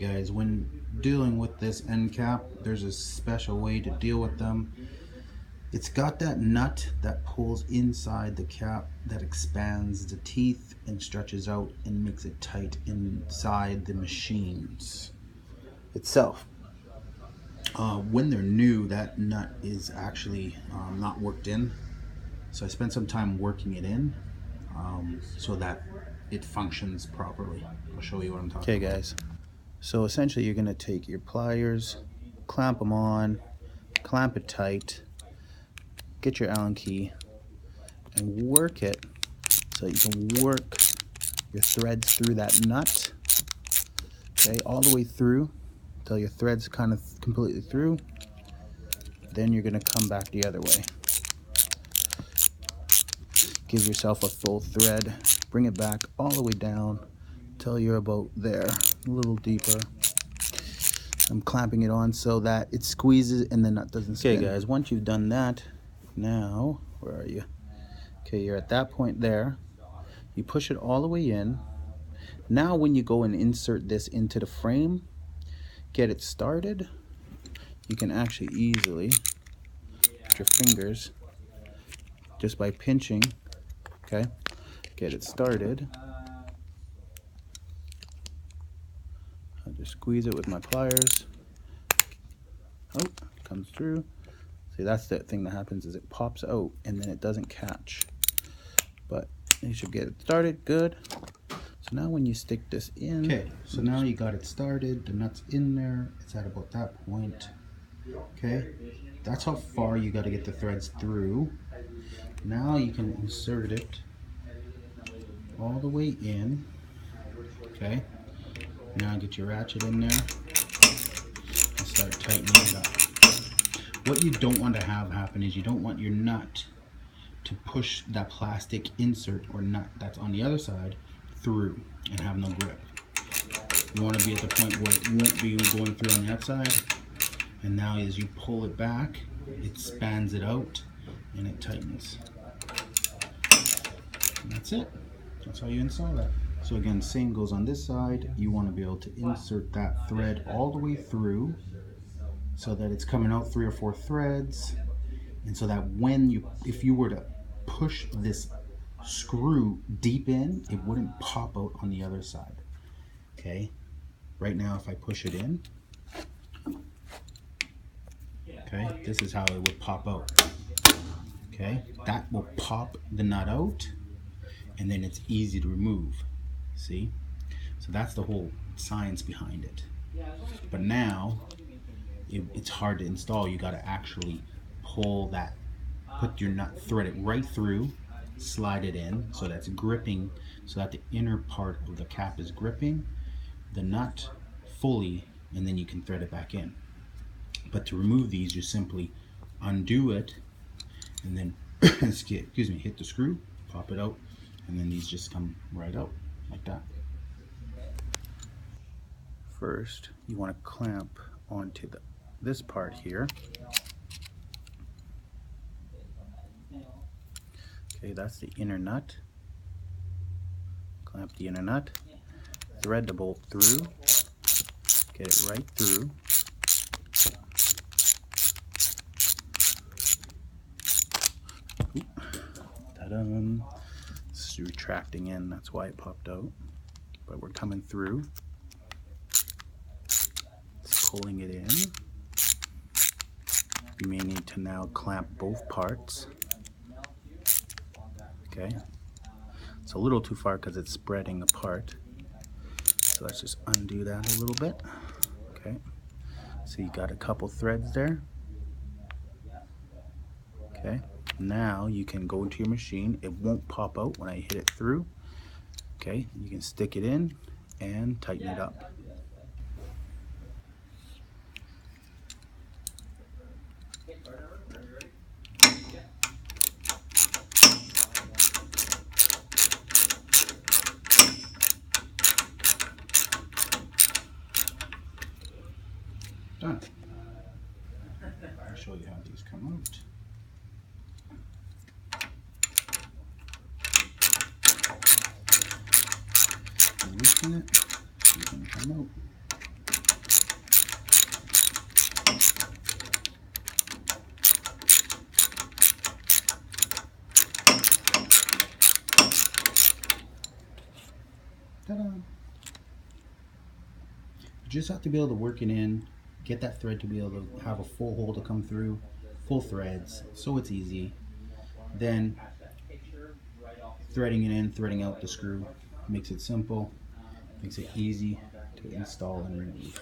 guys, when dealing with this end cap, there's a special way to deal with them. It's got that nut that pulls inside the cap that expands the teeth and stretches out and makes it tight inside the machines itself. When they're new, that nut is actually not worked in. So I spent some time working it in so that it functions properly. I'll show you what I'm talking about. Okay guys, so essentially you're going to take your pliers, clamp them on, clamp it tight, get your Allen key and work it so you can work your threads through that nut, okay, all the way through until your threads kind of completely through. Then you're going to come back the other way. Give yourself a full thread, bring it back all the way down till you're about there, a little deeper. I'm clamping it on so that it squeezes and the nut doesn't spin. Okay guys, once you've done that, now, where are you? Okay, you're at that point there. You push it all the way in. Now when you go and insert this into the frame, get it started, you can actually easily, with your fingers, just by pinching, okay, get it started. I'll just squeeze it with my pliers. Oh, comes through. See, that's the thing that happens, is it pops out and then it doesn't catch. But you should get it started, good. So now when you stick this in. Okay, so now you got it started, the nut's in there, it's at about that point. Okay, that's how far you got to get the threads through. Now you can insert it all the way in. Okay, now get your ratchet in there and start tightening it up. What you don't want to have happen is you don't want your nut to push that plastic insert or nut that's on the other side through and have no grip. You want to be at the point where it won't be going through on the outside. And now as you pull it back, it spans it out and it tightens. And that's it. That's how you install that. So again, same goes on this side. You want to be able to insert that thread all the way through so that it's coming out 3 or 4 threads. And so that when you, if you were to push this screw deep in, it wouldn't pop out on the other side. Okay, right now if I push it in, okay, this is how it would pop out. Okay, that will pop the nut out and then it's easy to remove. See, so that's the whole science behind it. But now it's hard to install. You got to actually pull that, put your nut, thread it right through, slide it in so that's gripping, so that the inner part of the cap is gripping the nut fully, and then you can thread it back in. But to remove these, you simply undo it and then excuse me, hit the screw, pop it out, and then these just come right out like that. First, you want to clamp onto this part here. Okay, that's the inner nut. Clamp the inner nut, thread the bolt through, get it right through. Ta-da! It's retracting in, that's why it popped out. But we're coming through. It's pulling it in. You may need to now clamp both parts. Okay, it's a little too far because it's spreading apart. So let's just undo that a little bit. Okay, so you got a couple threads there. Okay, now you can go into your machine. It won't pop out when I hit it through. Okay, you can stick it in and tighten it up. Done. I'll show you how these come out. Loosen it, you can come out. Ta-da! You just have to be able to work it in, get that thread to be able to have a full hole to come through, full threads, so it's easy. Then threading it in, threading out the screw makes it simple, makes it easy to install and remove.